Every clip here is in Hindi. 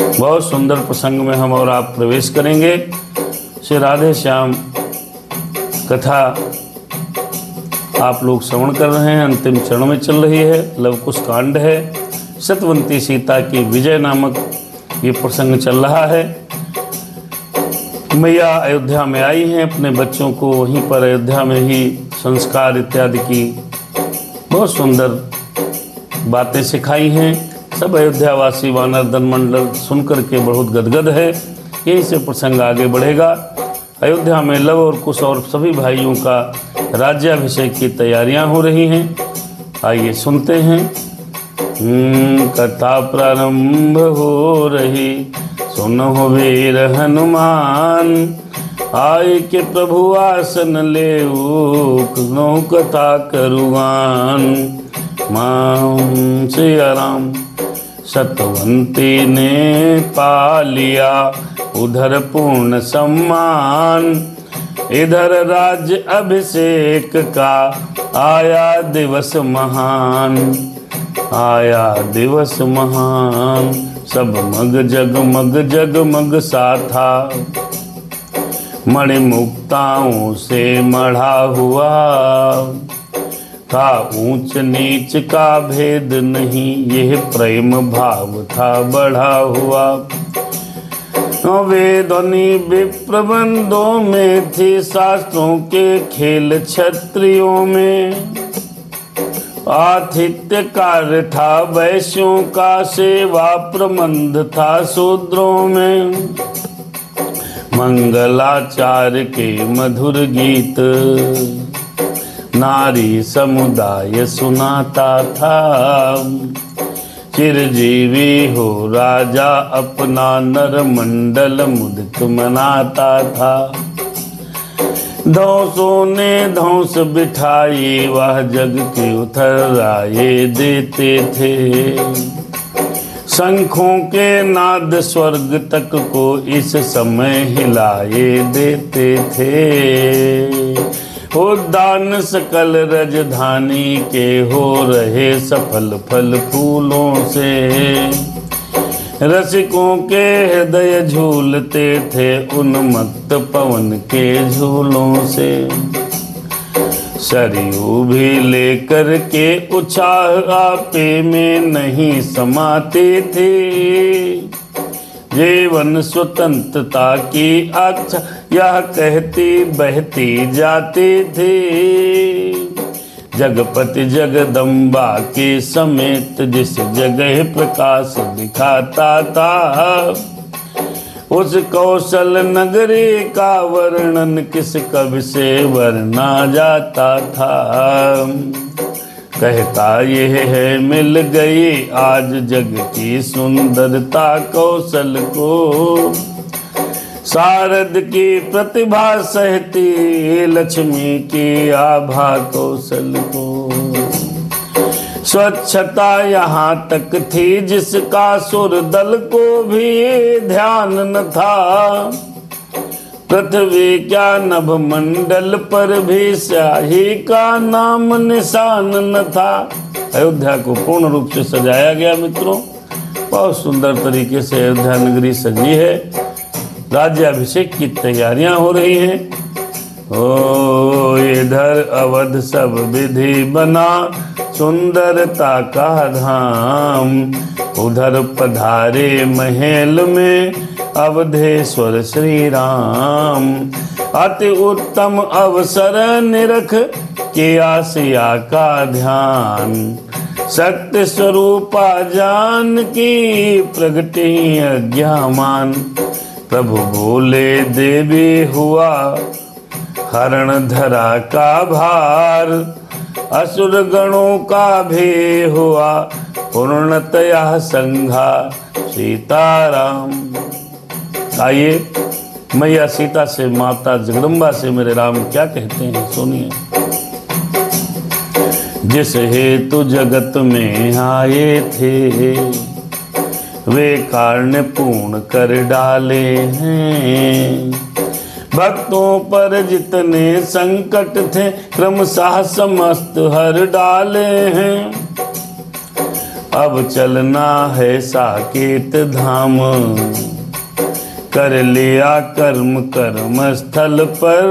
बहुत सुंदर प्रसंग में हम और आप प्रवेश करेंगे। श्री राधे श्याम कथा आप लोग श्रवण कर रहे हैं, अंतिम चरण में चल रही है। लवकुश कांड है। सत्यवंती सीता की विजय नामक ये प्रसंग चल रहा है। मैया अयोध्या में आई हैं, अपने बच्चों को वहीं पर अयोध्या में ही संस्कार इत्यादि की बहुत सुंदर बातें सिखाई हैं। सब अयोध्यावासी वानर दल मंडल सुनकर के बहुत गदगद है। यहीं से प्रसंग आगे बढ़ेगा। अयोध्या में लव और कुश और सभी भाइयों का राज्याभिषेक की तैयारियां हो रही हैं। आइए सुनते हैं। कथा प्रारंभ हो रही, सुनो वीर हनुमान, आए के प्रभु आसन ले नो कथा करुगान। मां सिया राम। सत्यवंती ने पा लिया उधर पूर्ण सम्मान, इधर राज्य अभिषेक का आया दिवस महान, आया दिवस महान। सब मग जगमग सा था, मणिमुक्ताओं से मढ़ा हुआ था। ऊंच नीच का भेद नहीं, यह प्रेम भाव था बढ़ा हुआ। वेदनी विप्रबंधों में थी, शास्त्रों के खेल क्षत्रियों में। आतिथ्य कार्य था वैश्यों का, सेवा प्रबंध था शूद्रों में। मंगलाचार के मधुर गीत नारी समुदाय सुनाता था। चिरजीवी हो राजा अपना, नर मंडल मुदित मनाता था। धौंसों ने धौंस बिठाई, वह जग के उथराए देते थे। शंखों के नाद स्वर्ग तक को इस समय हिलाए देते थे। उद्यान सकल राजधानी के हो रहे सफल फल फूलों से। रसिकों के हृदय झूलते थे उन्मत्त पवन के झूलों से। सरयू भी लेकर के उछाल आपे में नहीं समाते थे। जीवन स्वतंत्रता की आख्या यह कहती बहती जाते थे। जगपति जगदम्बा के समेत जिस जगह प्रकाश दिखाता था, उस कौशल नगरी का वर्णन किस कवि से वर्णा जाता था। कहता यह है मिल गई आज जग की सुंदरता कौशल को। शारद की प्रतिभा सहती लक्ष्मी की आभा कौशल को। स्वच्छता यहाँ तक थी जिसका सुर दल को भी ध्यान न था। पृथ्वी क्या नभ मंडल पर भी स्याही का नाम निशान न था। अयोध्या को पूर्ण रूप से सजाया गया मित्रों। बहुत सुंदर तरीके से अयोध्या नगरी सजी है। राज्याभिषेक की तैयारियां हो रही हैं। ओ इधर अवध सब विधि बना, सुंदरता का धाम। उधर पधारे महल में अवधेश्वर श्री राम। अति उत्तम अवसर निरख के आसिया का ध्यान। सत्य स्वरूपा जान की प्रगति अज्ञामान। प्रभु बोले देवी हुआ हरण धरा का भार। असुर गणों का भी हुआ पूर्णतया संहार। सीताराम। आइए मैया सीता से, माता जगदम्बा से मेरे राम क्या कहते हैं सुनिए। जिस हेतु जगत में आए थे, वे कारण पूर्ण कर डाले हैं। भक्तों पर जितने संकट थे क्रमशः समस्त हर डाले हैं। अब चलना है साकेत धाम। कर लिया कर्म कर्म स्थल पर,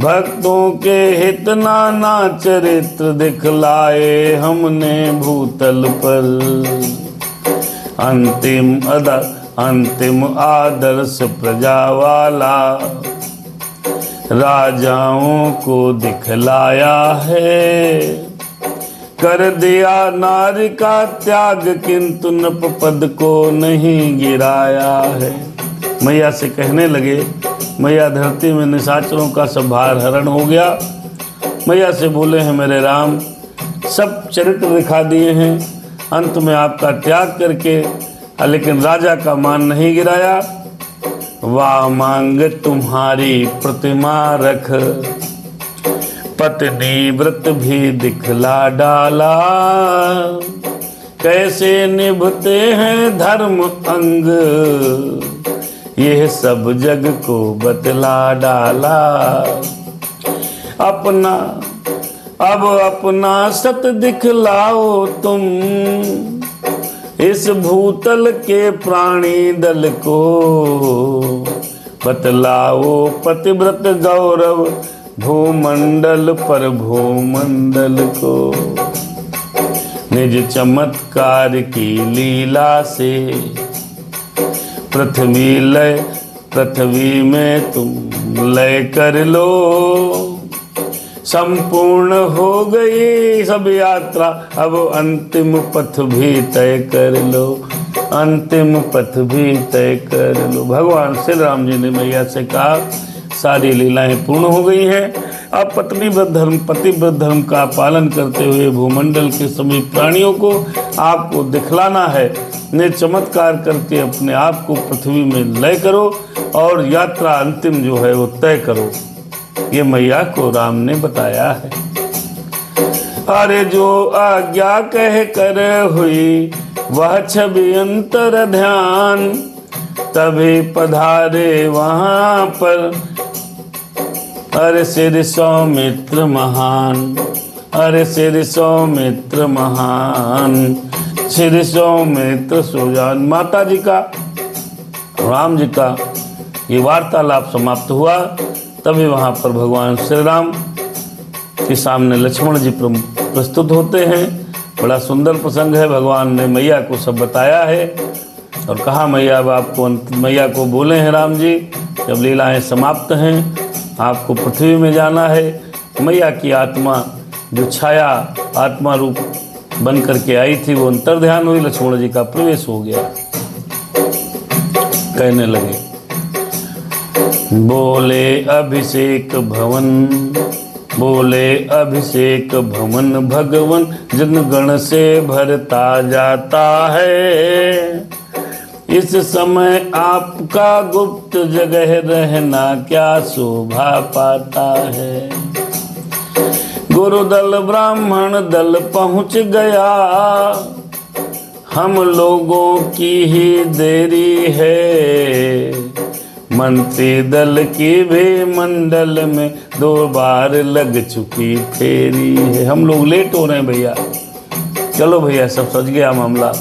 भक्तों के हित नाना चरित्र दिखलाए हमने भूतल पर। अंतिम आदर्श प्रजा वाला राजाओं को दिखलाया है। कर दिया नारी का त्याग किंतु नप पद को नहीं गिराया है। मैया से कहने लगे, मैया धरती में निशाचरों का सब भार हरण हो गया। मैया से बोले हैं मेरे राम, सब चरित्र दिखा दिए हैं, अंत में आपका त्याग करके लेकिन राजा का मान नहीं गिराया। वाह मांग तुम्हारी प्रतिमा रख, पत्नी व्रत भी दिखला डाला। कैसे निभते हैं धर्म अंग, यह सब जग को बतला डाला। अपना सत दिखलाओ तुम, इस भूतल के प्राणी दल को। बतलाओ पतिव्रत गौरव भूमंडल पर भूमंडल को। निज चमत्कार की लीला से पृथ्वी में तुम लय कर लो। संपूर्ण हो गई सब यात्रा, अब अंतिम पथ भी तय कर लो। अंतिम पथ भी तय कर लो। भगवान श्री राम जी ने मैया से कहा सारी लीलाएं पूर्ण हो गई हैं, अब पतिव्रत धर्म का पालन करते हुए भूमंडल के सभी प्राणियों को आपको दिखलाना है। ने चमत्कार करके अपने आप को पृथ्वी में लय करो और यात्रा अंतिम जो है वो तय करो। ये मैया को राम ने बताया है। अरे जो आज्ञा कह कर हुई वह छवि अंतर ध्यान, तभी पधारे वहां पर अरे श्री सौमित्र महान। अरे श्री सौमित्र महान, श्री सौमित्र सुजान। माता जी का राम जी का ये वार्तालाप समाप्त हुआ। तभी वहाँ पर भगवान श्री राम के सामने लक्ष्मण जी प्रस्तुत होते हैं। बड़ा सुंदर प्रसंग है। भगवान ने मैया को सब बताया है और कहा मैया अब आपको मैया को बोले हैं राम जी, जब लीलाएं समाप्त हैं आपको पृथ्वी में जाना है। मैया की आत्मा जो छाया आत्मा रूप बन करके आई थी वो अंतर ध्यान हुई, लक्ष्मण जी का प्रवेश हो गया। कहने लगे बोले अभिषेक भवन भगवन जन गण से भरता जाता है। इस समय आपका गुप्त जगह रहना क्या शोभा पाता है। गुरुदल ब्राह्मण दल पहुँच गया, हम लोगों की ही देरी है। मंत्री दल की भी मंडल में 2 बार लग चुकी फेरी है। हम लोग लेट हो रहे हैं भैया, चलो भैया सब सज गया मामला।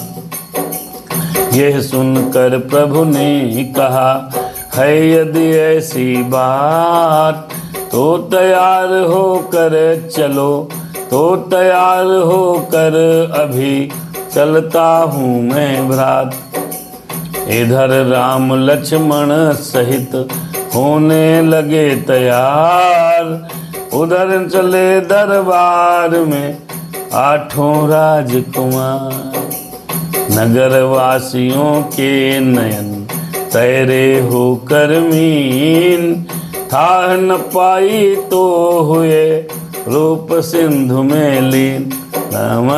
यह सुनकर प्रभु ने कहा है यदि ऐसी बात तो तैयार होकर चलो, तो तैयार होकर अभी चलता हूँ मैं भ्रात। इधर राम लक्ष्मण सहित होने लगे तैयार, उधर चले दरबार में 8 राजकुमार। नगर वासियों के नयन तैरे होकर मीन, था न पाई तो हुए रूप सिंधु में लीन। राम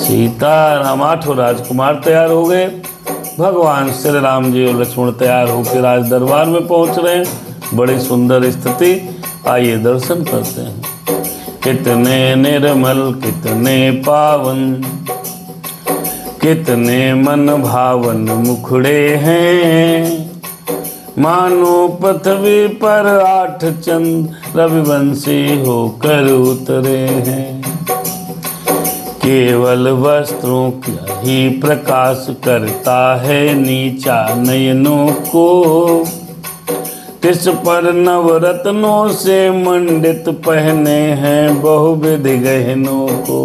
सीताराम 8 राजकुमार तैयार हो गए। भगवान श्री राम जी और लक्ष्मण तैयार होकर राज दरबार में पहुंच रहे हैं। बड़ी सुंदर स्थिति, आइए दर्शन करते हैं। कितने निर्मल कितने पावन, कितने मन भावन मुखड़े हैं। मानो पृथ्वी पर 8 चंद्र रविवंशी होकर उतरे हैं। केवल वस्त्रों का ही प्रकाश करता है नीचा नयनों को। तिस पर नवरत्नों से मंडित पहने हैं बहुविध गहनों को।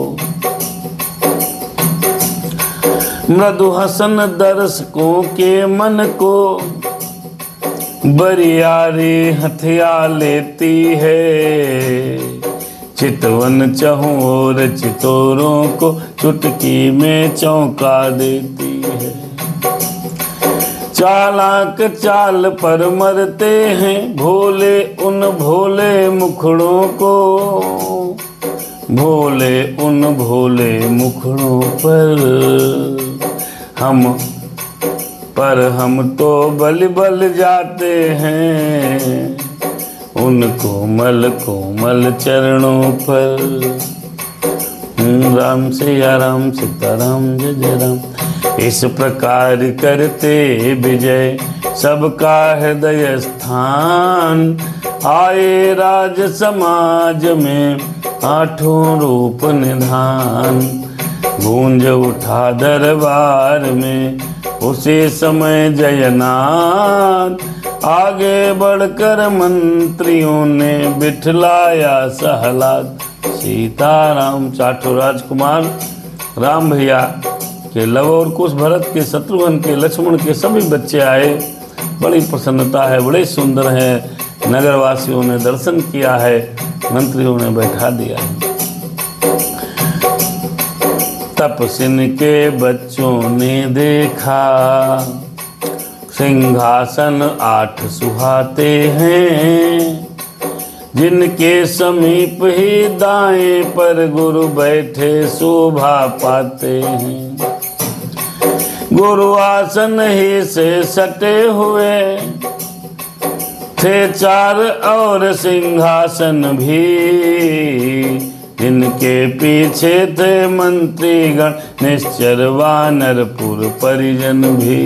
मृदु हसन दर्शकों के मन को बरियारी हथिया लेती है। चितवन चहुं और चितोरों को चुटकी में चौंका देती है। चालाक चाल पर मरते हैं भोले उन भोले मुखड़ों को। भोले उन भोले मुखड़ों पर हम तो बल बल जाते हैं उन कोमल कोमल चरणों पर। राम सिया राम सीताराम जय जय राम। इस प्रकार करते विजय सबका हृदय स्थान। आए राज समाज में आठों रूप निधान। गूंज उठा दरबार में उसी समय जयनाद। आगे बढ़कर मंत्रियों ने बिठलाया सहलाद। सीताराम चाठो राजकुमार राम भैया के लव और कुश, भरत के, शत्रुघ्न के, लक्ष्मण के सभी बच्चे आए। बड़ी प्रसन्नता है, बड़े सुंदर हैं। नगरवासियों ने दर्शन किया है, मंत्रियों ने बैठा दिया है। तपस्विन के बच्चों ने देखा सिंहासन 8 सुहाते हैं। जिनके समीप ही दाएं पर गुरु बैठे शोभा पाते हैं। गुरु आसन ही से सटे हुए थे 4 और सिंहासन भी। जिनके पीछे थे मंत्रीगण निश्चर वानरपुर परिजन भी।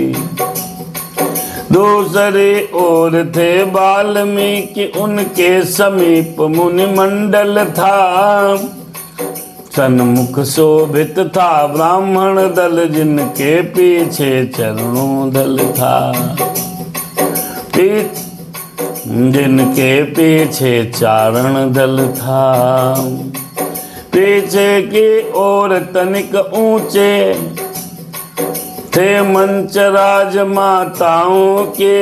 दूसरी ओर थे वाल्मीकि उनके समीप मुनि मंडल था। सन्मुख शोभित था ब्राह्मण दल जिनके पीछे चरणों दल था। जिनके पीछे चारण दल था। पीछे की ओर तनिक ऊंचे थे मंच राजमाताओं के।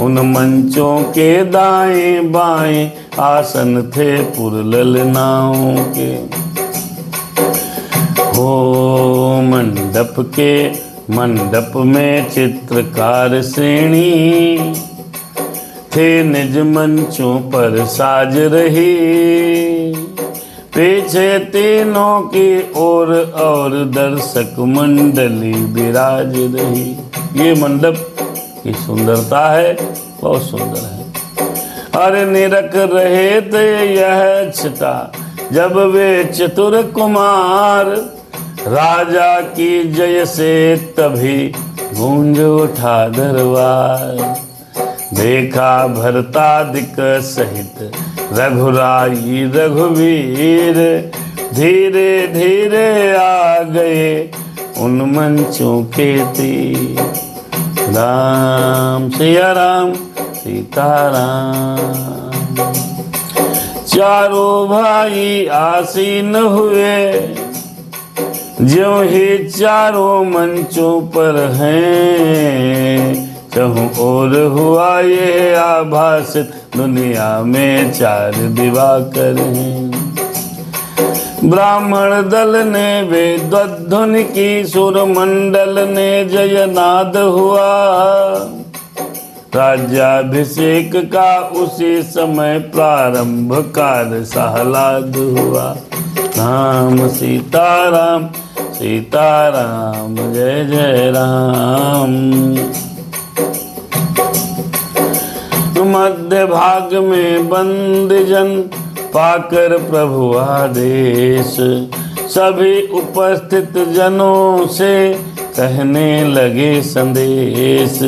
उन मंचों के दाएं बाएं आसन थे पुरललनाओं के। हो मंडप में चित्रकार श्रेणी थे निज मंचों पर साज रही। पीछे तीनों की ओर और दर्शक मंडली विराज रही। ये मंडप की सुंदरता है, बहुत सुंदर है। अरे निरख रहे थे यह छटा जब वे चतुर कुमार। राजा की जय से तभी गूंज उठा दरबार। देखा भरतादिक सहित रघुराई रघुवीर। धीरे धीरे आ गए उन मंचों के तीर। राम सिया राम सीताराम। चारों भाई आसीन हुए ज्यों ही चारों मंचों पर हैं। चहुं ओर हुआ ये आभासित दुनिया में 4 दिवाकर हैं। ब्राह्मण दल ने वेदध्वनि की सुर मंडल ने जयनाद हुआ। राज्याभिषेक का उसी समय प्रारंभ कार सहलाद हुआ। राम सीताराम सीताराम जय जय राम। मध्य भाग में बंद जन पाकर प्रभु आदेश। सभी उपस्थित जनों से कहने लगे संदेश।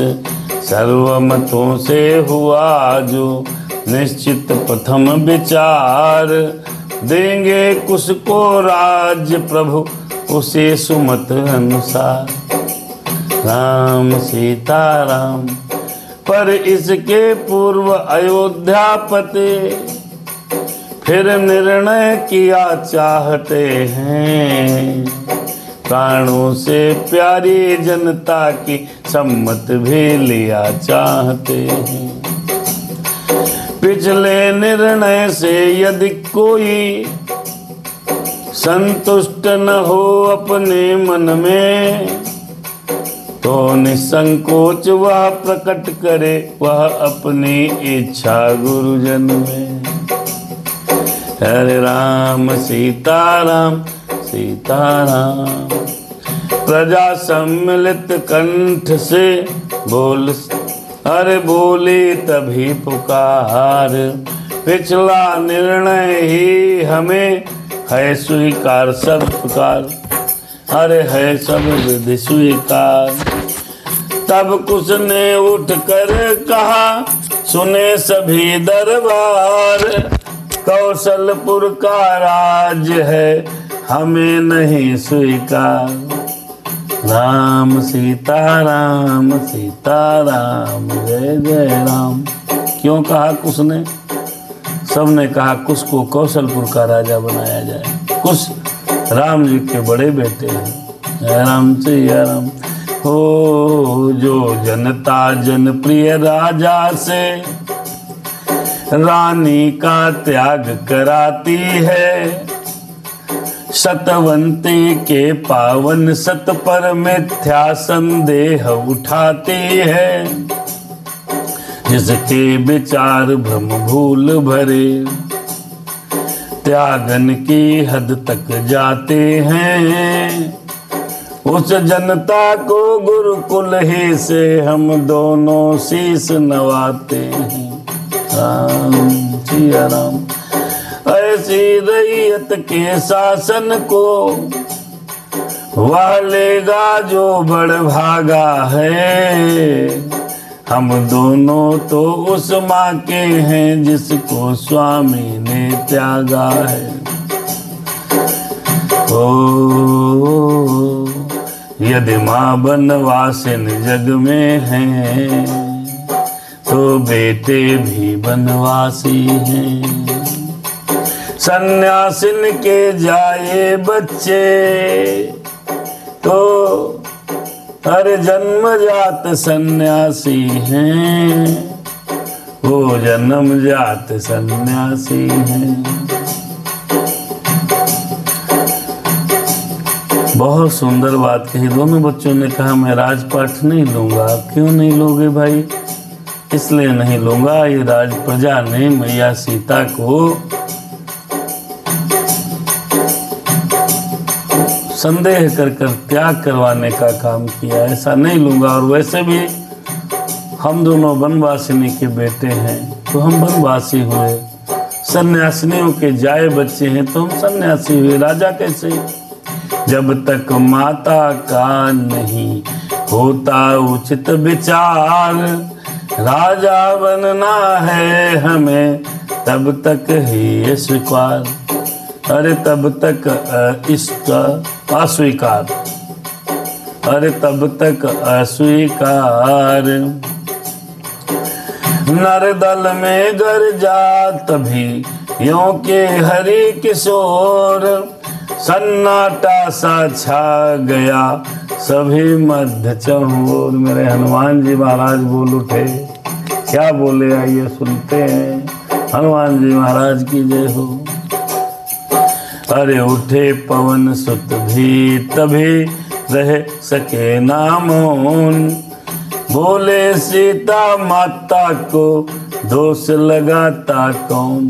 सर्वमतों से हुआ जो निश्चित प्रथम विचार। देंगे कुश को राज्य प्रभु उसे सुमत अनुसार। राम सीता राम। पर इसके पूर्व अयोध्यापति फिर निर्णय किया चाहते हैं, प्राणों से प्यारी जनता की सम्मत भी लिया चाहते हैं। पिछले निर्णय से यदि कोई संतुष्ट न हो अपने मन में, तो निसंकोच वह प्रकट करे वह अपनी इच्छा गुरुजन में। हरे राम सीता राम सीता राम। प्रजा सम्मिलित कंठ से बोल, अरे बोली तभी पुकार, पिछला निर्णय ही हमें है स्वीकार सब प्रकार। अरे है सब विधि स्वीकार। तब कुछ ने उठ कर कहा सुने सभी दरबार, कौशलपुर का राज है हमें नहीं स्वीकार। राम सीता राम जय जय राम। क्यों कहा कुश ने? सबने कहा कुश को कौशलपुर का राजा बनाया जाए। कुश राम जी के बड़े बेटे हैं। राम सिया राम। हो जो जनता जनप्रिय राजा से रानी का त्याग कराती है, सतवंती के पावन सत पर मिथ्या संदेह उठाती है, जिसके विचार भ्रम भूल भरे त्यागन की हद तक जाते हैं। उस जनता को गुरुकुल ही से हम दोनों शीश नवाते हैं। राम सिया राम। ऐसी रैयत के शासन को वह लेगा जो बड़ भागा है, हम दोनों तो उस माँ के हैं जिसको स्वामी ने त्यागा है। ओ यदि माँ बनवासिन जग में हैं, तो बेटे भी बनवासी हैं। सन्यासिन के जाए बच्चे तो हर जन्मजात सन्यासी हैं, वो जन्मजात सन्यासी हैं। बहुत सुंदर बात कही। दोनों बच्चों ने कहा मैं राजपाट नहीं लूंगा। क्यों नहीं लोगे भाई? इसलिए नहीं लूंगा, ये राज प्रजा ने मैया सीता को संदेह कर त्याग करवाने का काम किया। ऐसा नहीं लूंगा। और वैसे भी हम दोनों वनवासिनी के बेटे हैं तो हम वनवासी हुए, सन्यासिनियों के जाए बच्चे हैं तो हम सन्यासी हुए। राजा कैसे? जब तक माता का नहीं होता उचित विचार, राजा बनना है हमें तब तक ही स्वीकार। अरे तब तक इष्ट अस्वीकार, अरे तब तक अस्वीकार। नरदल में गरजा तभी यों के हरि किशोर, सन्नाटा सा छा गया सभी मध्य चहुर। मेरे हनुमान जी महाराज बोल उठे। क्या बोले आइए सुनते हैं। हनुमान जी महाराज की जय हो। अरे उठे पवन सुत भी तभी रह सके ना मौन, बोले सीता माता को दोष लगाता कौन।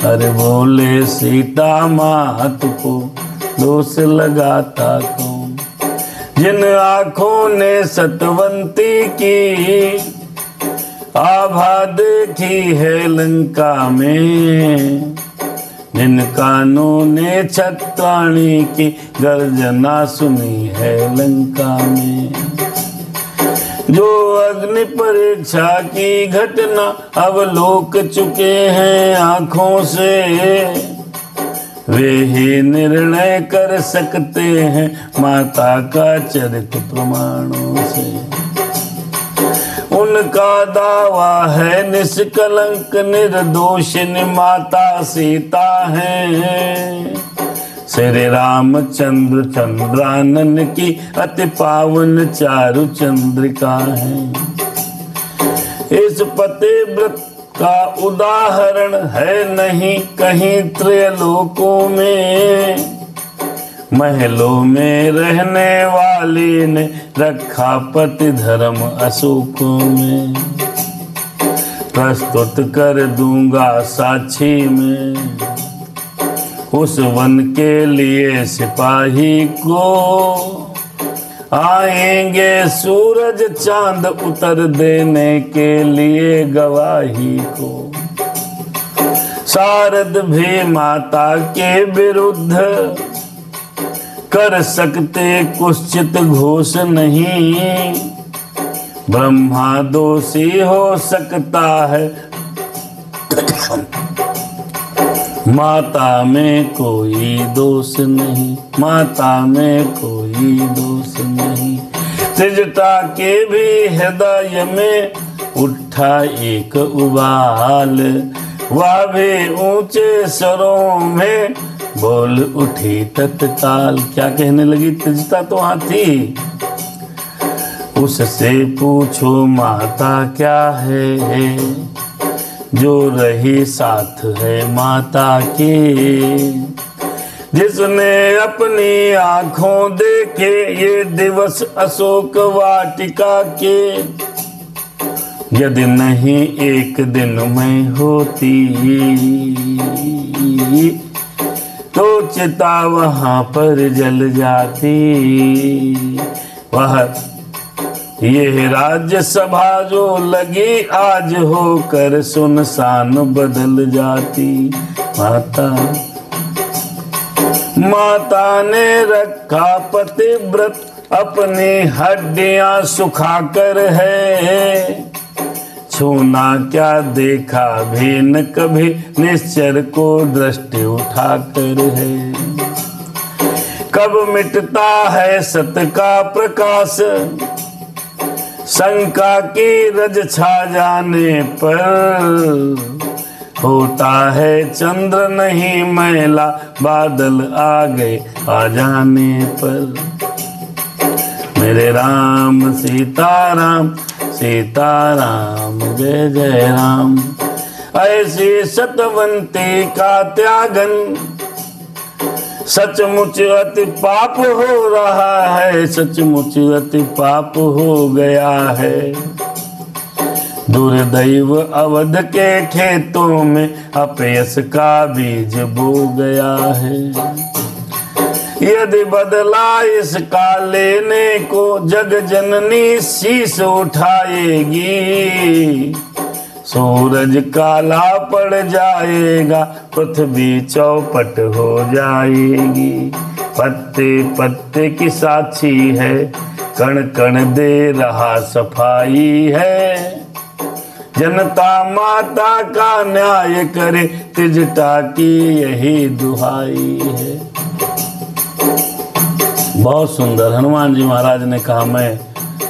अरे बोले सीता मात को दोष लगाता कौन। जिन आँखों ने सतवंती की आभा देखी है लंका में, जिन कानों ने छत्राणी की गर्जना सुनी है लंका में। जो अग्नि परीक्षा की घटना अवलोक चुके हैं आँखों से, वे ही निर्णय कर सकते हैं माता का चरित्र प्रमाणों से। उनका दावा है निष्कलंक निर्दोषिनी माता सीता है। श्री रामचंद्र चंद्रानन की अति पावन चारु चंद्रिका है। इस पतिव्रत का उदाहरण है नहीं कहीं त्रैलोकों में। महलों में रहने वाली ने रखा पति धर्म अशोकों में। प्रस्तुत कर दूंगा साक्षी में उस वन के लिए सिपाही को। आएंगे सूरज चांद उतर देने के लिए गवाही को। शारद भी माता के विरुद्ध कर सकते कुश्चित घोष नहीं। ब्रह्मा दोषी हो सकता है माता में कोई दोष नहीं। माता में कोई दोष नहीं। त्रिजटा के भी हृदय में उठा एक उबाल। वह भी ऊंचे स्वरों में बोल उठी तत्काल। क्या कहने लगी? त्रिजटा तो वहां थी। उससे पूछो माता क्या है जो रही साथ है माता के। जिसने अपनी आंखों देखे ये दिवस अशोक वाटिका के। यदि नहीं एक दिन में होती तो चिता वहां पर जल जाती। वह ये राज्यसभा जो लगी आज होकर सुनसान बदल जाती। माता ने रखा पतिव्रत अपनी हड्डियां सुखाकर है। छूना क्या देखा भी न कभी निश्चर को दृष्टि उठाकर है। कब मिटता है सत का प्रकाश शंका की रज छा जाने पर। होता है चंद्र नहीं मैला बादल आ गए आ जाने पर। मेरे राम सीताराम सीताराम जय जय राम। ऐसी सतवंती का त्यागन सचमुच अति पाप हो रहा है। सचमुच अति पाप हो गया है। दुर्दैव अवध के खेतों में अपयश का बीज बो गया है। यदि बदला इसका लेने को जग जननी शीश उठाएगी। सूरज काला पड़ जाएगा पृथ्वी चौपट हो जाएगी। पत्ते पत्ते की साक्षी है कण कण दे रहा सफाई है। जनता माता का न्याय करे त्रिजटा की यही दुहाई है। बहुत सुंदर। हनुमान जी महाराज ने कहा मैं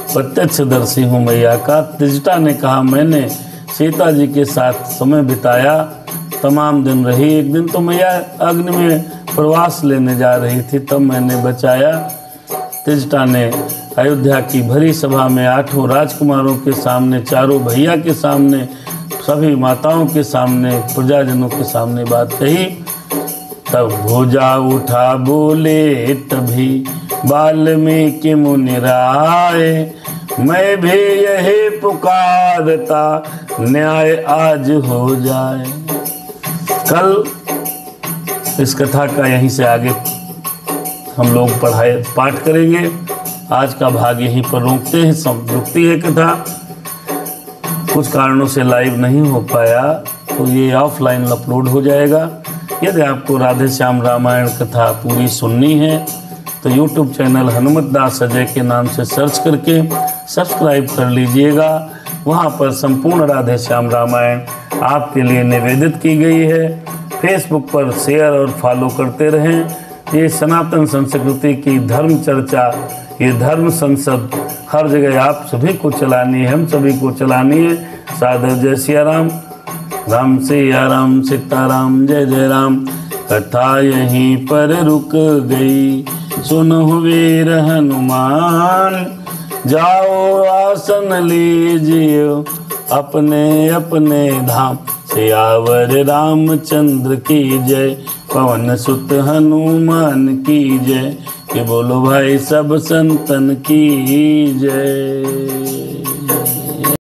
प्रत्यक्षदर्शी हूँ मैया का। त्रिजटा ने कहा मैंने सीता जी के साथ समय बिताया, तमाम दिन रही। एक दिन तो मैया अग्नि में प्रवास लेने जा रही थी तब मैंने बचाया। त्रिजटा ने अयोध्या की भरी सभा में 8 राजकुमारों के सामने, चारों भैया के सामने, सभी माताओं के सामने, प्रजाजनों के सामने बात कही। तब भुजा उठा बोले तभी वाल्मीकि मुनि राय। मैं भी यही पुकारता न्याय आज हो जाए। कल इस कथा का यहीं से आगे हम लोग पाठ करेंगे। आज का भाग यहीं पर रोकते हैं। रुकती है कथा। कुछ कारणों से लाइव नहीं हो पाया तो ये ऑफलाइन अपलोड हो जाएगा। यदि आपको राधे श्याम रामायण कथा पूरी सुननी है तो YouTube चैनल हनुमत दास अजय के नाम से सर्च करके सब्सक्राइब कर लीजिएगा। वहाँ पर संपूर्ण राधे श्याम रामायण आपके लिए निवेदित की गई है। फेसबुक पर शेयर और फॉलो करते रहें। ये सनातन संस्कृति की धर्म चर्चा, ये धर्म संसद हर जगह आप सभी को चलानी है, हम सभी को चलानी है। सादर जय सिया राम, राम सिया राम, सीताराम जय जय राम। कथा यहीं पर रुक गई, सुनो वीर हनुमान, जाओ आसन लीजिए अपने अपने धाम। सियावर रामचंद्र की जय, पवन सुत हनुमान की जय, कि बोलो भाई सब संतन की जय।